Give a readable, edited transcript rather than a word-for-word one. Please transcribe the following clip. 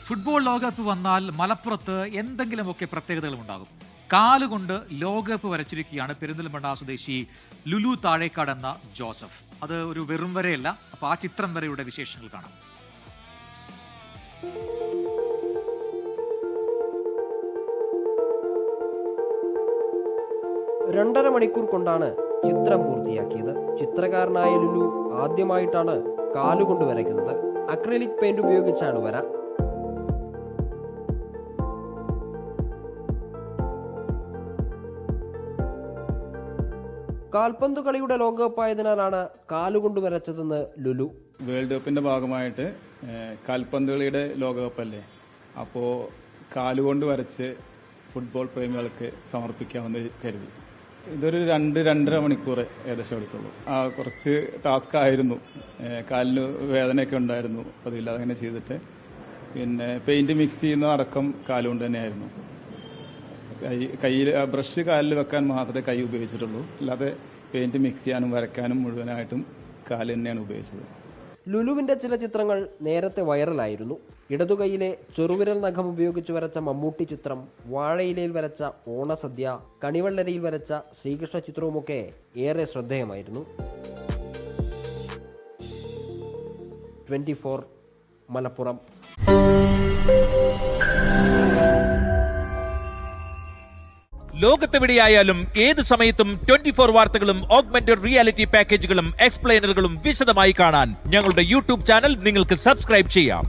Football ലോകകപ്പ് വന്നാൽ മലപ്പുറത്ത് എന്തെങ്കിലുമൊക്കെ പ്രത്യേകതകളും ഉണ്ടാകും. കാലുകൊണ്ട് ലോകകപ്പ് വരച്ചിരിക്കുകയാണ് പെരിന്തൽമണ്ണ സ്വദേശി ലുലു താഴേക്കാട് എന്ന ജോസഫ്. അത് ഒരു വെറും വരയല്ല. അപ്പൊ ആ ചിത്രം വരയുടെ വിശേഷങ്ങൾ കാണാം. രണ്ടര മണിക്കൂർ കൊണ്ടാണ് ചിത്രം പൂർത്തിയാക്കിയത്. ചിത്രകാരനായ ലുലു ആദ്യമായിട്ടാണ് കാലുകൊണ്ട് വരയ്ക്കുന്നത്. അക്രിലിക് പെയിന്റ് ഉപയോഗിച്ചാണ് വര. കാൽപന്ത് കളിയുടെ ലോകകപ്പായതിനാലാണ് കാലുകൊണ്ട് വരച്ചതെന്ന് ലുലു. വേൾഡ് കപ്പിന്റെ ഭാഗമായിട്ട് കാൽപന്ത് കളിയുടെ ലോകകപ്പല്ലേ, അപ്പോൾ കാലുകൊണ്ട് വരച്ച് ഫുട്ബോൾ പ്രേമികൾക്ക് സമർപ്പിക്കാമെന്ന് കരുതി. ഇതൊരു 2-2.5 മണിക്കൂർ ഏകദേശം എടുത്തുള്ളൂ. കുറച്ച് ടാസ്ക് ആയിരുന്നു. കാലിന് വേദനയൊക്കെ ഉണ്ടായിരുന്നു. അതില്ലാതെ അങ്ങനെ ചെയ്തിട്ട് പിന്നെ പെയിന്റ് മിക്സ് ചെയ്യുന്നതടക്കം കാലുകൊണ്ട് തന്നെയായിരുന്നു. കയ്യിൽ ബ്രഷ് കാലിൽ വെക്കാൻ മാത്രമേ കൈ ഉപയോഗിച്ചിട്ടുള്ളൂ. അല്ലാതെ പെയിന്റ് മിക്സ് ചെയ്യാനും വരയ്ക്കാനും മുഴുവനായിട്ടും കാല് തന്നെയാണ് ഉപയോഗിച്ചത്. ലുലുവിന്റെ ചില ചിത്രങ്ങൾ നേരത്തെ വൈറലായിരുന്നു. ഇടതുകൈയിലെ ചെറുവിരൽ നഖം ഉപയോഗിച്ച് വരച്ച മമ്മൂട്ടി ചിത്രം, വാഴയിലയിൽ വരച്ച ഓണസദ്യ, കണിവെള്ളരിയിൽ വരച്ച ശ്രീകൃഷ്ണ ചിത്രവുമൊക്കെ ഏറെ ശ്രദ്ധേയമായിരുന്നു. 24 മലപ്പുറം. ലോകത്തെവിടെയായാലും ഏത് സമയത്തും 24 വാർത്തകളും ഓഗ്മെന്റഡ് റിയാലിറ്റി പാക്കേജുകളും എക്സ്പ്ലെയിനറുകളും വിശദമായി കാണാൻ ഞങ്ങളുടെ യൂട്യൂബ് ചാനൽ നിങ്ങൾക്ക് സബ്സ്ക്രൈബ് ചെയ്യാം.